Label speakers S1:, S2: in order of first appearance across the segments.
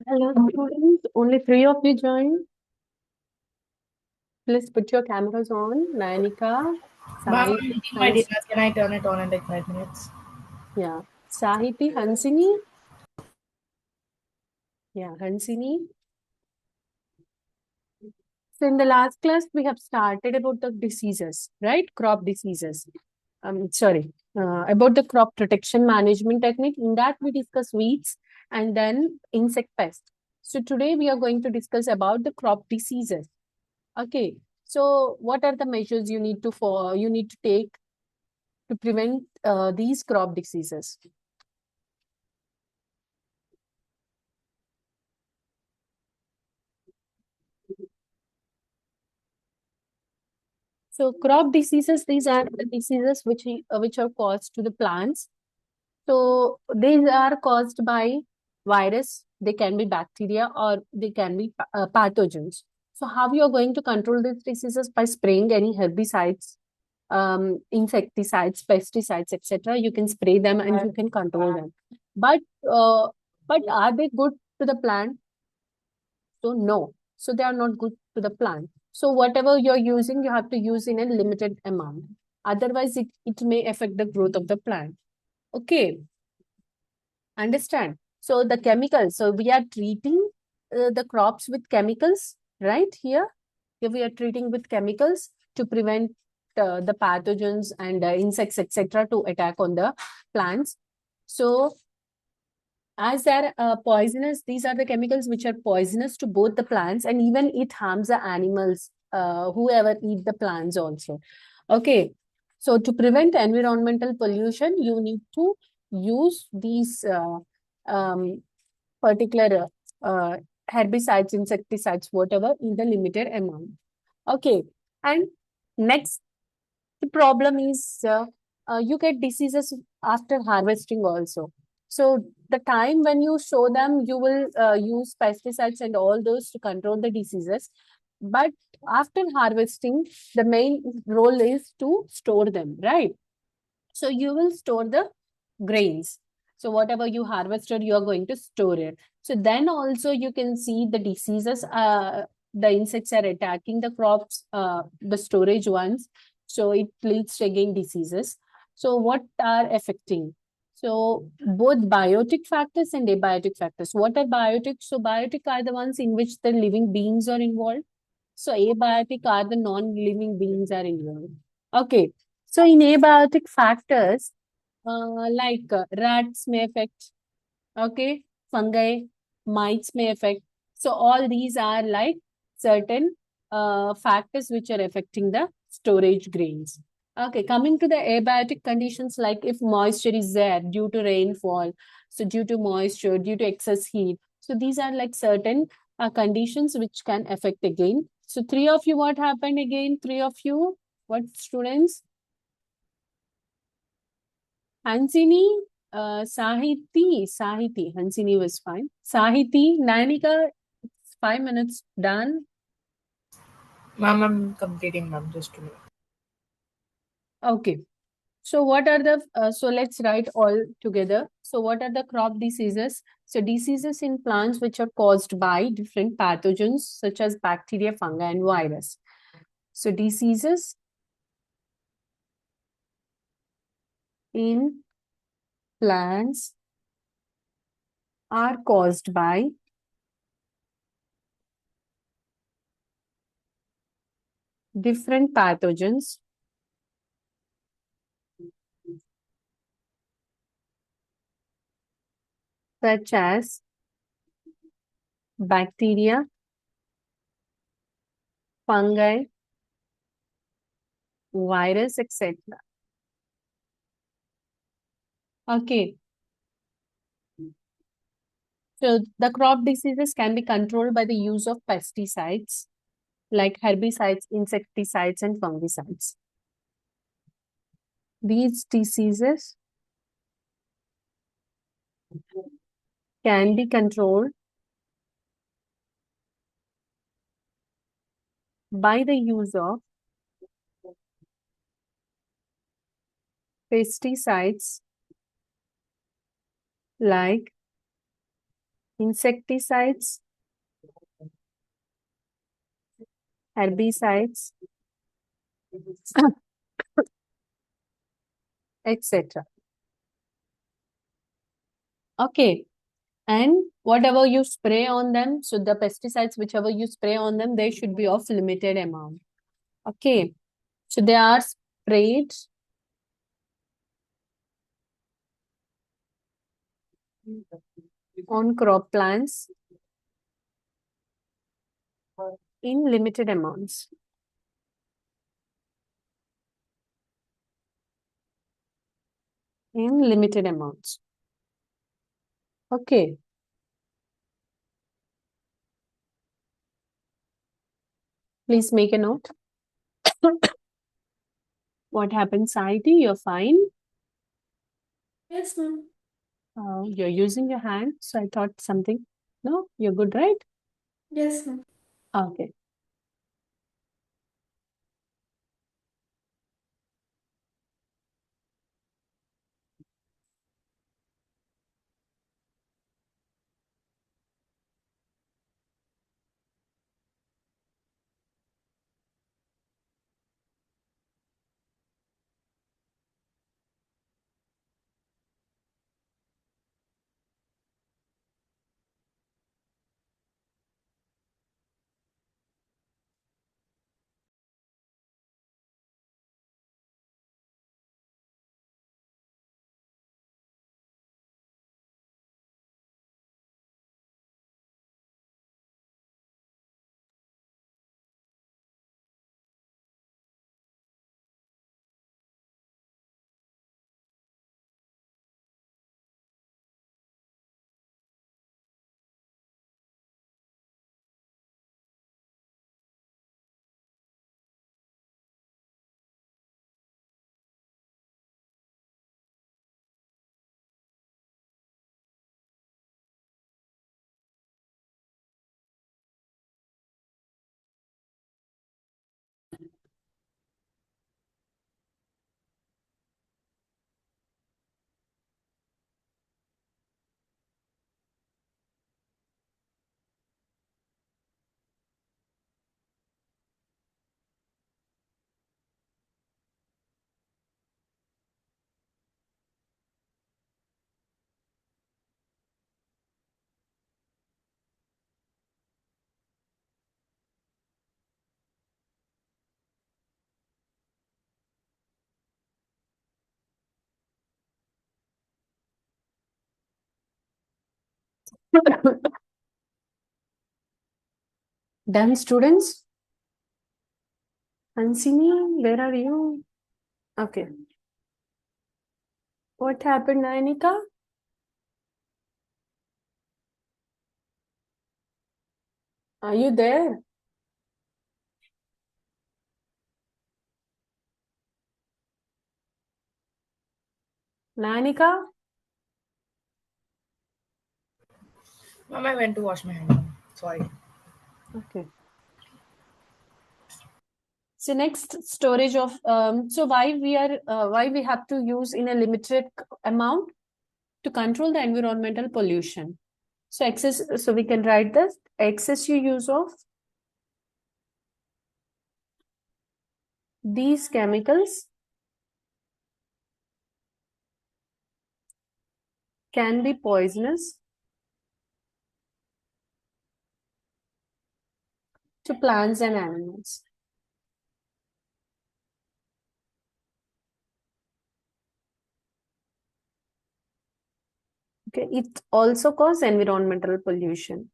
S1: Hello, students. Only three of you joined. Please put your cameras on. Nayanika,
S2: Ma'am,
S1: Sahit,
S2: I'm eating my
S1: Hans,
S2: dinner. Can I turn it on in like 5 minutes?
S1: yeah, Sahiti, Hansini, yeah, Hansini. So in the last class, we have started about the diseases, right? Crop diseases. Sorry, about the crop protection management technique. In that, we discuss weeds and then insect pests. So today we are going to discuss about the crop diseases. Okay. So what are the measures you need to take to prevent these crop diseases? So crop diseases, these are the diseases which are caused to the plants. So these are caused by virus. They can be bacteria or they can be pathogens. So how you are going to control these diseases? By spraying any herbicides, insecticides, pesticides, etc. You can spray them and you can control them. But uh, but are they good to the plant? So no. So they are not good to the plant. So whatever you're using, you have to use in a limited amount. Otherwise, it may affect the growth of the plant. Okay, understand. So the chemicals. So we are treating the crops with chemicals, right? Here we are treating with chemicals to prevent the pathogens and insects, etc., to attack on the plants. So as they're poisonous, these are the chemicals which are poisonous to both the plants and even it harms the animals, whoever eat the plants also. Okay, so to prevent environmental pollution, you need to use these um, particular herbicides, insecticides, whatever, in the limited amount. Okay, and next the problem is you get diseases after harvesting also. So the time when you sow them, you will use pesticides and all those to control the diseases. But after harvesting, the main role is to store them, right? So you will store the grains. So whatever you harvested, you are going to store it. So then also you can see the diseases. The insects are attacking the crops, the storage ones. So it leads to again diseases. So what are affecting? So both biotic factors and abiotic factors. What are biotic? So biotic are the ones in which the living beings are involved. So abiotic are the non-living beings are involved. Okay. So in abiotic factors, rats may affect, okay, fungi, mites may affect. So all these are like certain factors which are affecting the storage grains. Okay, coming to the abiotic conditions, like if moisture is there due to rainfall, so due to moisture, due to excess heat. So these are like certain conditions which can affect again. So three of you, what happened again? Three of you, what students? Hansini, Sahiti. Hansini was fine. Sahiti, Nanika, 5 minutes done.
S2: Ma'am, I'm completing, ma'am. Just a minute.
S1: Okay. So what are the, so let's write all together. So what are the crop diseases? So diseases in plants which are caused by different pathogens such as bacteria, fungi, and virus. So diseases in plants are caused by different pathogens such as bacteria, fungi, virus, etc. Okay. So the crop diseases can be controlled by the use of pesticides like herbicides, insecticides, and fungicides. These diseases can be controlled by the use of pesticides like insecticides, herbicides, etc. Okay. And whatever you spray on them, so the pesticides, whichever you spray on them, they should be of limited amount. Okay. So they are sprayed on crop plants in limited amounts. In limited amounts. Okay. Please make a note. What happened, Saiti? You're fine?
S3: Yes, ma'am.
S1: You're using your hand, so I thought something. No, you're good, right?
S3: Yes, ma'am.
S1: Okay. Done, students? Hansini, where are you? Okay. What happened, Nayanika? Are you there? Nayanika?
S2: Mom, I went to wash my hands. Ma'am. Sorry.
S1: Okay. So next storage of so why we have to use in a limited amount to control the environmental pollution. So we can write this excessive use of these chemicals can be poisonous to plants and animals. Okay, it also causes environmental pollution.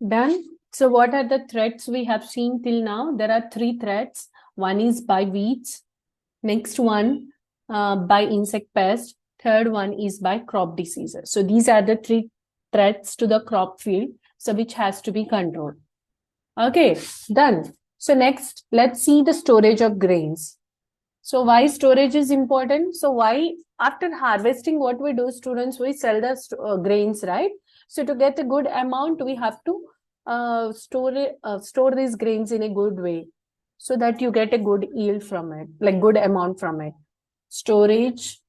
S1: Done. So what are the threats we have seen till now? There are 3 threats. One is by weeds. Next one by insect pest. Third one is by crop diseases. So these are the 3 threats to the crop field. So which has to be controlled. Okay, done. So next, let's see the storage of grains. So why storage is important? So why after harvesting, what we do, students, we sell the grains, right? So to get a good amount, we have to store these grains in a good way so that you get a good yield from it, like good amount from it. Storage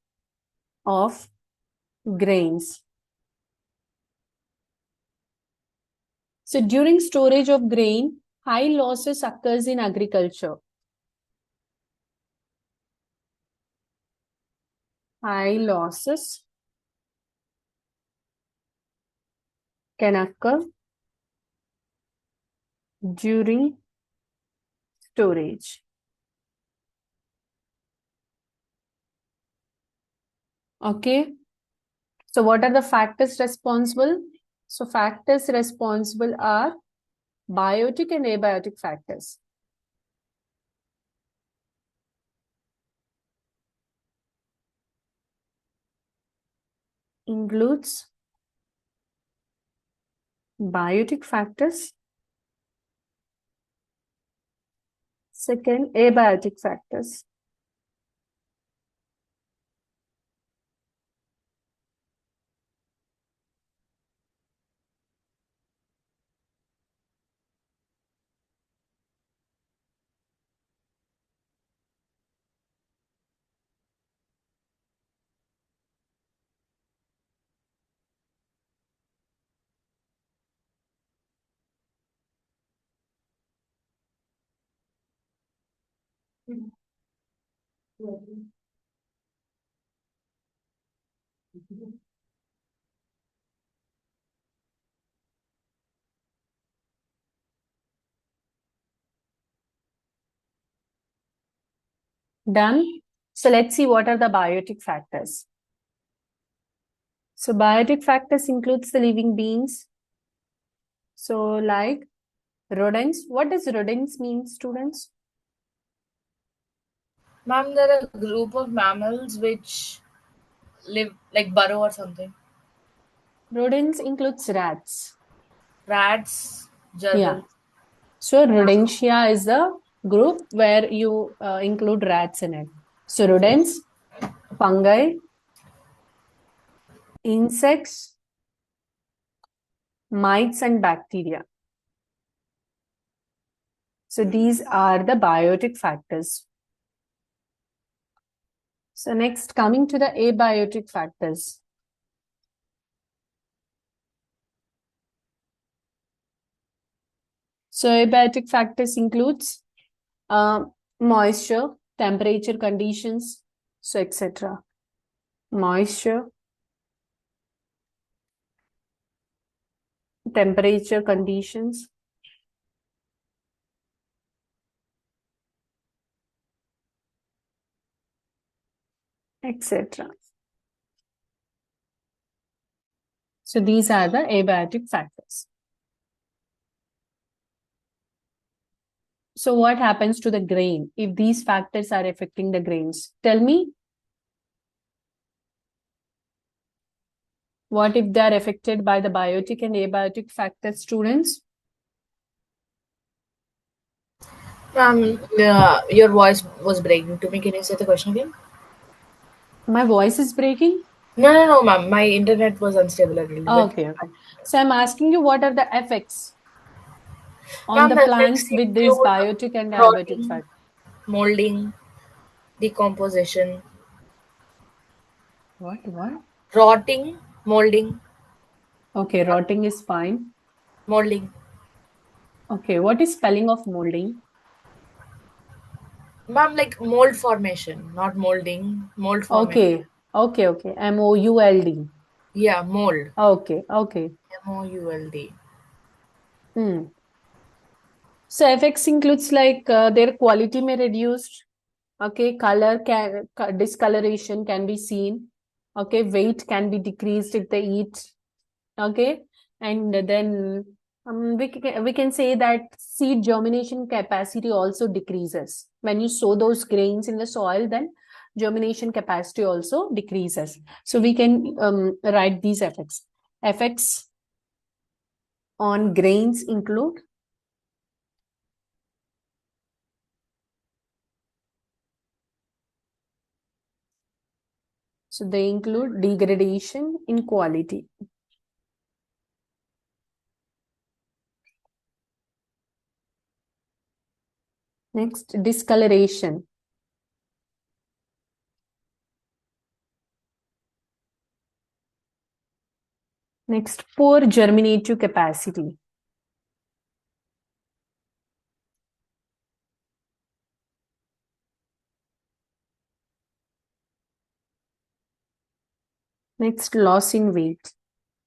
S1: of grains. So during storage of grain, high losses occurs in agriculture. High losses can occur during storage. Okay. So what are the factors responsible? So factors responsible are biotic and abiotic factors. Includes biotic factors. Second, abiotic factors. Done. So let's see what are the biotic factors. So biotic factors includes the living beings. So like rodents. What does rodents mean, students?
S2: Ma'am, there are a group of mammals which live like burrow or something.
S1: Rodents includes rats.
S2: Rats,
S1: Yeah.
S2: gerbil.
S1: So rodentia is the group where you include rats in it. So rodents, fungi, insects, mites and bacteria. So these are the biotic factors. So next, coming to the abiotic factors. So abiotic factors includes moisture, temperature conditions, so etc. Moisture, temperature conditions, etc. So these are the abiotic factors. So what happens to the grain if these factors are affecting the grains? Tell me. What if they are affected by the biotic and abiotic factors, students?
S2: Ma'am, your voice was breaking to me. Can you say the question again?
S1: My voice is breaking?
S2: No, ma'am. My internet was unstable a little bit.
S1: Okay. So I'm asking you, what are the effects on
S2: Ma'am,
S1: the
S2: the effects
S1: plants with these
S2: include
S1: biotic and abiotic
S2: rotting,
S1: factors?
S2: molding, decomposition,
S1: What?
S2: rotting, molding,
S1: Okay, rotting is fine.
S2: molding.
S1: Okay, what is spelling of molding?
S2: Ma'am, like mold formation, not molding, mold formation.
S1: Okay. MOULD.
S2: Yeah, mold.
S1: Okay.
S2: MOULD.
S1: Hmm. So effects includes like their quality may reduced. Okay, color can discoloration can be seen. Okay, weight can be decreased if they eat. Okay, and then We can say that seed germination capacity also decreases. When you sow those grains in the soil, then germination capacity also decreases. So we can write these effects. Effects on grains include they include degradation in quality. Next, discoloration. Next, poor germinative capacity. Next, loss in weight.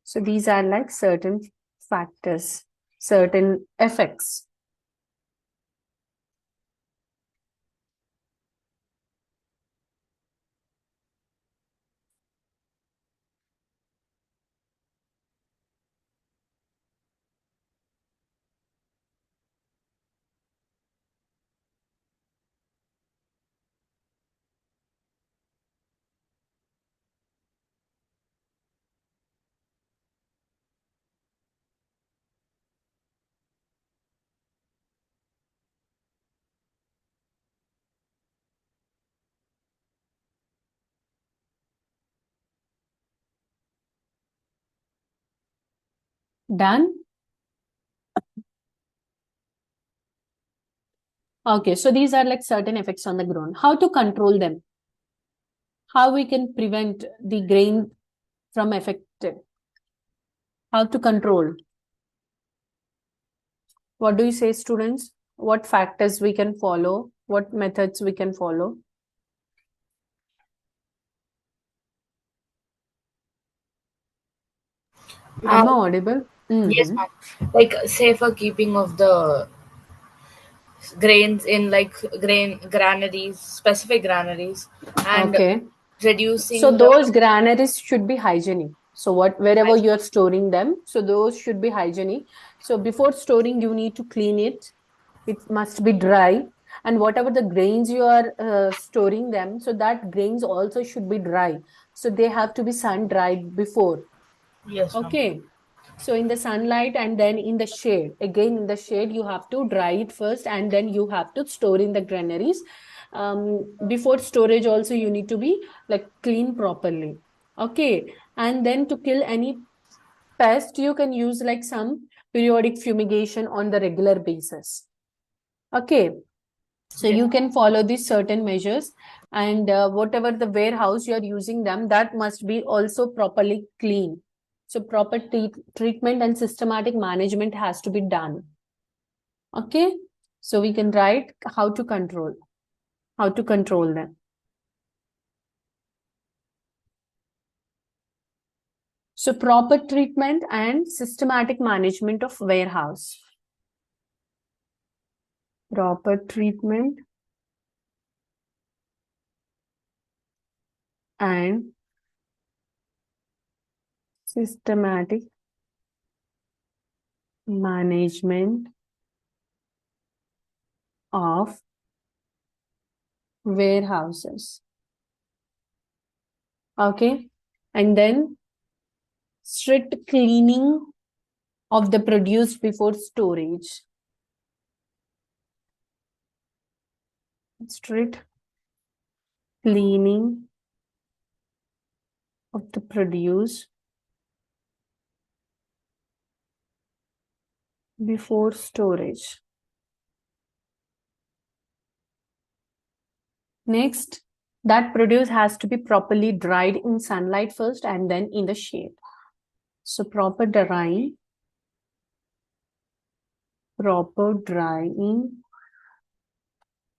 S1: So these are like certain factors, certain effects. Done? Okay, so these are like certain effects on the grain. How to control them? How we can prevent the grain from affected? How to control? What do you say, students? What factors we can follow? What methods we can follow? Am I audible?
S2: Yes, ma'am. Like safer keeping of the grains in like granaries, specific granaries, and
S1: Okay. So
S2: reducing the
S1: those granaries should be hygienic. So wherever you are storing them, so those should be hygienic. So before storing, you need to clean it. It must be dry. And whatever the grains you are storing them, so that grains also should be dry. So they have to be sun dried before.
S2: yes, ma'am.
S1: Okay. So in the sunlight and then in the shade. Again, in the shade, you have to dry it first and then you have to store in the granaries. Before storage also, you need to be like clean properly. Okay. And then to kill any pest, you can use like some periodic fumigation on the regular basis. Okay. So
S2: Yes.
S1: you can follow these certain measures, and whatever the warehouse you are using them, that must be also properly clean. So proper treatment and systematic management has to be done. Okay. So we can write how to control them. So proper treatment and systematic management of warehouse. Proper treatment and systematic management of warehouses. Okay. And then strict cleaning of the produce before storage. Strict cleaning of the produce before storage. Next, that produce has to be properly dried in sunlight first and then in the shade. So proper drying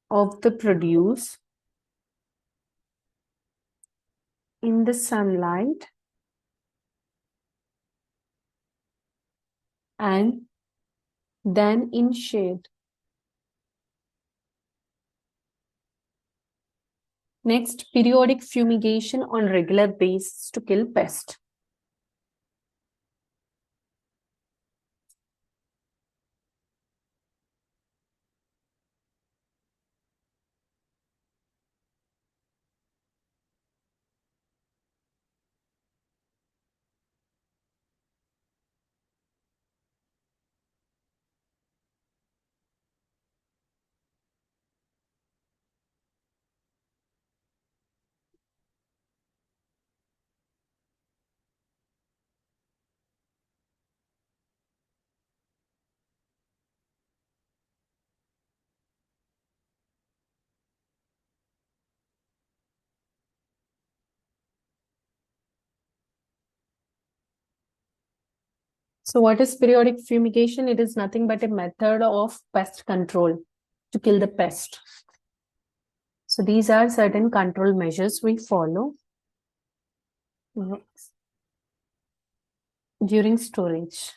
S1: of the produce in the sunlight and then in shade. Next, periodic fumigation on regular basis to kill pest. So what is periodic fumigation? It is nothing but a method of pest control to kill the pest. So these are certain control measures we follow during storage.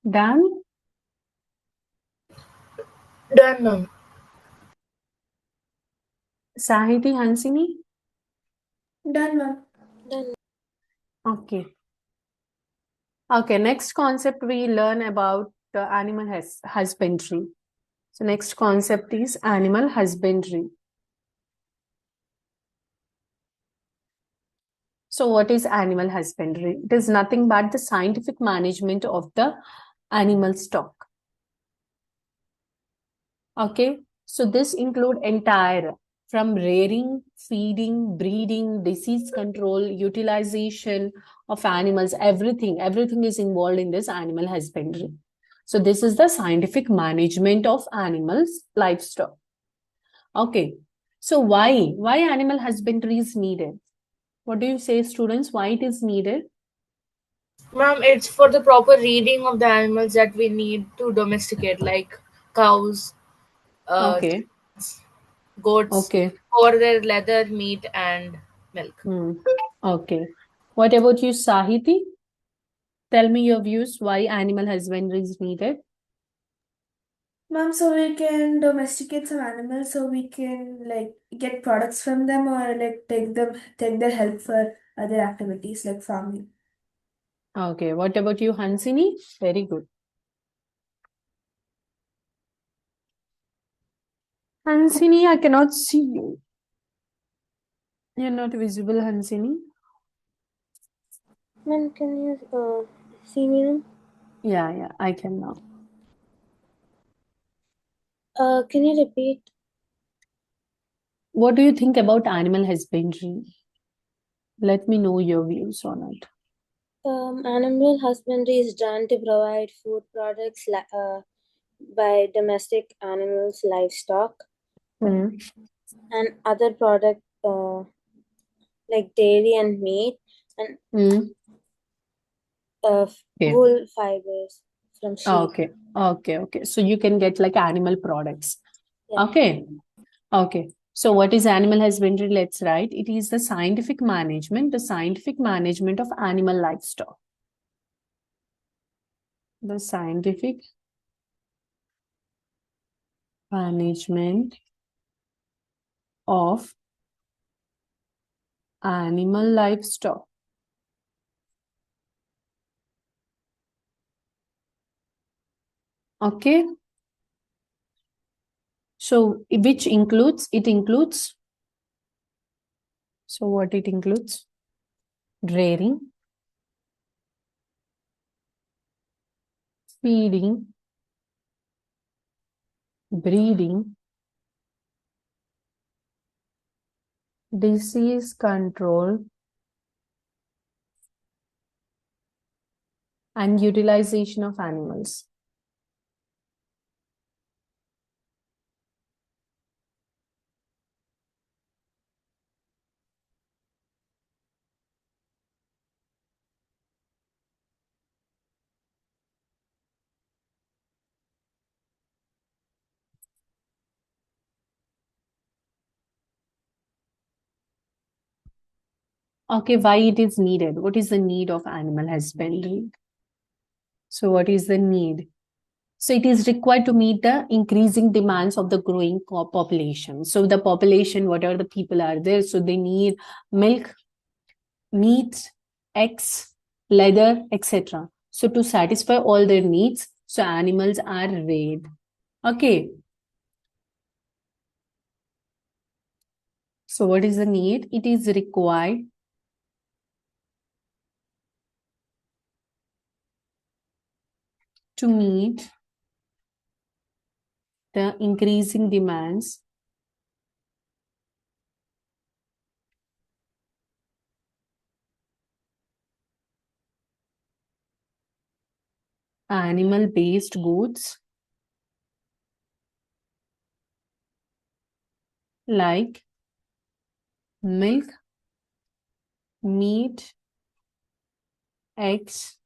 S1: Done?
S2: Done, ma'am.
S1: Sahiti, Hansini?
S3: Done, ma'am.
S2: Done.
S1: Okay. Okay, next concept we learn about animal husbandry. So next concept is animal husbandry. So what is animal husbandry? It is nothing but the scientific management of the animal stock. Okay, so this include entire from rearing, feeding, breeding, disease control, utilization of animals, everything is involved in this animal husbandry. So this is the scientific management of animals, livestock. Okay, so why animal husbandry is needed? What do you say, students? Why it is needed?
S2: Ma'am, it's for the proper reading of the animals that we need to domesticate, like cows,
S1: Okay,
S2: goats,
S1: okay.
S2: for their leather, meat, and milk.
S1: Okay. What about you, Sahiti? Tell me your views why animal husbandry is needed.
S3: Ma'am, so we can domesticate some animals so we can like get products from them or like take their help for other activities like farming.
S1: Okay. What about you, Hansini? Very good. Hansini, I cannot see you. You're not visible, Hansini.
S2: Ma'am, can you see me now?
S1: Yeah, I can now.
S2: Can you repeat?
S1: What do you think about animal husbandry? Let me know your views on it.
S2: Animal husbandry is done to provide food products by domestic animals, livestock,
S1: Hmm.
S2: and other products like dairy and meat, and
S1: Hmm. Okay.
S2: wool fibers from sheep.
S1: Okay. So you can get like animal products.
S2: Yeah.
S1: Okay. So what is animal husbandry? Let's write. It is the scientific management of animal livestock. The scientific management of animal livestock. Okay. So which includes, so what it includes? Rearing, feeding, breeding, disease control, and utilization of animals. Okay, why it is needed? What is the need of animal husbandry? So what is the need? So it is required to meet the increasing demands of the growing population. So the population, whatever the people are there, so they need milk, meat, eggs, leather, etc. So to satisfy all their needs, so animals are reared. Okay. So what is the need? It is required to meet the increasing demands animal-based goods like milk, meat, eggs,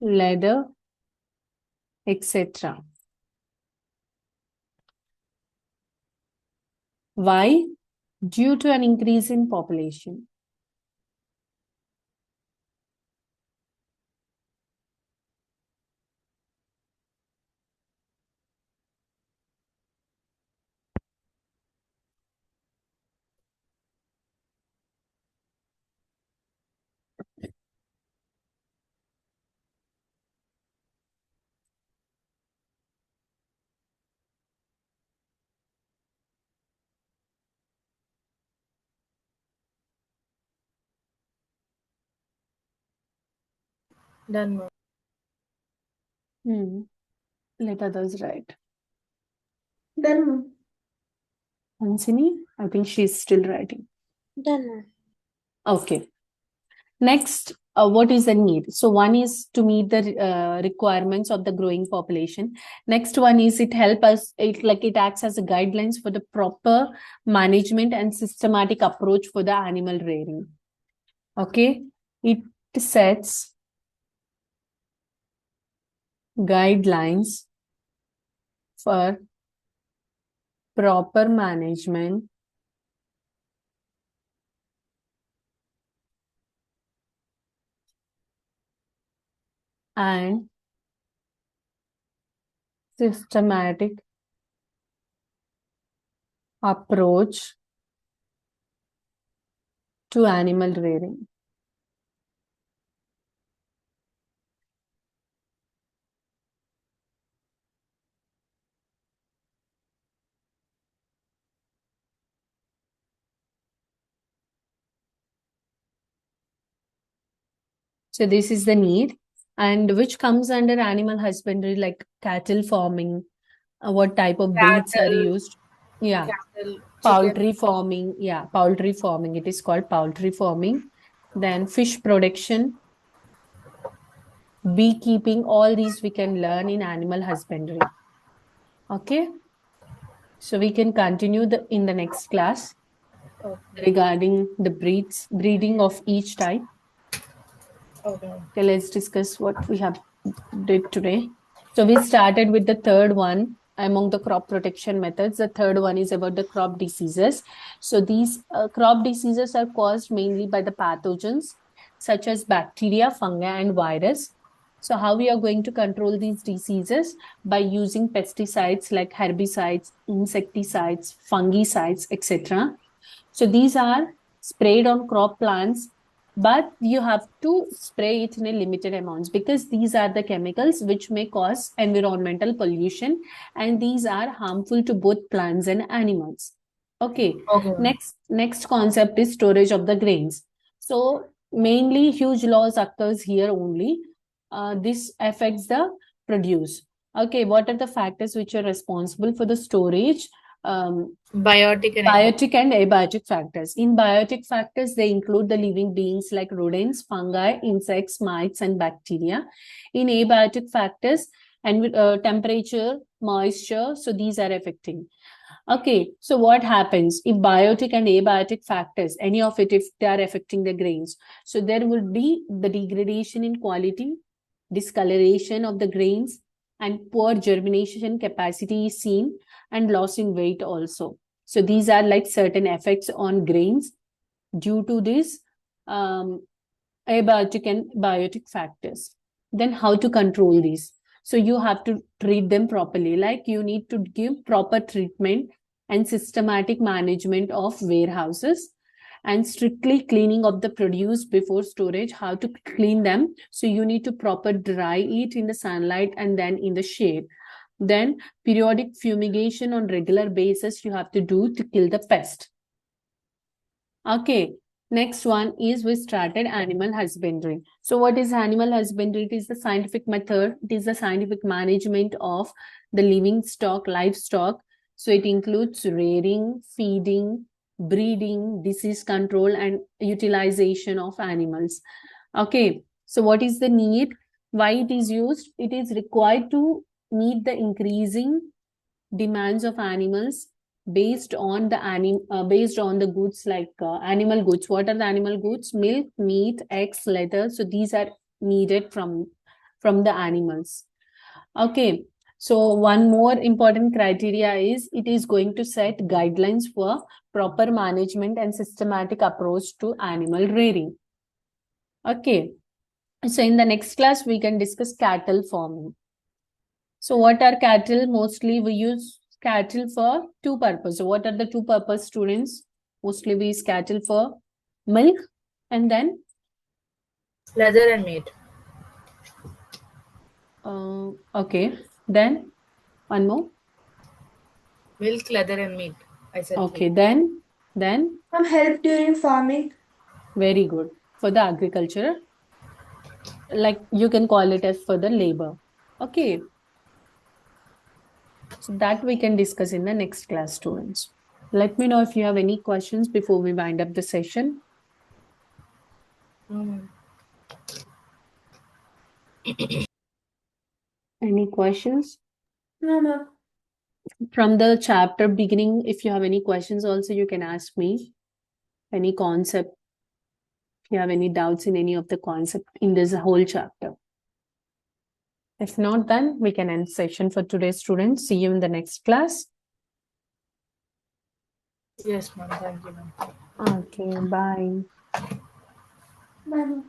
S1: leather, etc. Why? Due to an increase in population.
S2: Done, ma'am.
S1: Let others write.
S3: Done, ma'am.
S1: Hansini, I think she's still writing.
S3: Done, ma'am.
S1: Okay. Next, what is the need? So one is to meet the requirements of the growing population. Next one is it help us, it acts as a guidelines for the proper management and systematic approach for the animal rearing. Okay. It sets guidelines for proper management and systematic approach to animal rearing. So this is the need, and which comes under animal husbandry, like cattle farming. What type of breeds are
S2: Cattle,
S1: used? Yeah,
S2: chicken.
S1: poultry farming. Yeah, poultry farming. It is called poultry farming. Then fish production, beekeeping. All these we can learn in animal husbandry. Okay. So we can continue in the next class regarding the breeding of each type.
S2: Okay.
S1: Okay, let's discuss what we have did today. So we started with the third one among the crop protection methods. The third one is about the crop diseases. So these crop diseases are caused mainly by the pathogens such as bacteria, fungi, and virus. So how we are going to control these diseases? By using pesticides like herbicides, insecticides, fungicides, etc. So these are sprayed on crop plants, but you have to spray it in a limited amounts because these are the chemicals which may cause environmental pollution, and these are harmful to both plants and animals. Okay.
S2: Okay.
S1: Next concept is storage of the grains. So mainly huge loss occurs here only. This affects the produce. Okay, what are the factors which are responsible for the storage? Biotic and abiotic factors. In biotic factors, they include the living beings like rodents, fungi, insects, mites, and bacteria. In abiotic factors, and temperature, moisture, so these are affecting. Okay, so what happens if biotic and abiotic factors, any of it, if they are affecting the grains? So there will be the degradation in quality, discoloration of the grains, and poor germination capacity is seen, and loss in weight also. So these are like certain effects on grains. Due to this, abiotic and biotic factors. Then how to control these? So you have to treat them properly. Like you need to give proper treatment and systematic management of warehouses and strictly cleaning of the produce before storage. How to clean them? So you need to proper dry it in the sunlight and then in the shade. Then periodic fumigation on regular basis you have to do to kill the pest. Okay, next one is we started animal husbandry. So what is animal husbandry? It is the scientific method. It is the scientific management of the living stock, livestock. So it includes rearing, feeding, breeding, disease control, and utilization of animals. Okay, so what is the need? Why it is used? It is required to meet the increasing demands of animals based on the goods like animal goods. What are the animal goods? Milk, meat, eggs, leather. So these are needed from the animals. Okay, so one more important criteria is it is going to set guidelines for proper management and systematic approach to animal rearing. Okay, so in the next class we can discuss cattle farming. So what are cattle? Mostly we use cattle for two purposes. So what are the two purpose, students? Mostly we use cattle for milk and then
S2: Leather and meat.
S1: okay. Then one more.
S2: Milk, leather, and meat. I said
S1: Okay,
S2: three.
S1: then
S3: Some help during farming.
S1: very good. For the agriculture, like you can call it as for the labor. Okay. So that we can discuss in the next class, students. Let me know if you have any questions before we wind up the session. Any questions?
S3: No, ma'am.
S1: From the chapter beginning, if you have any questions also, you can ask me. Any concept, if you have any doubts in any of the concept in this whole chapter. If not, then we can end session for today, students. See you in the next class.
S2: Yes, ma'am. Thank you, ma'am.
S1: Okay, bye.
S3: Bye, ma'am.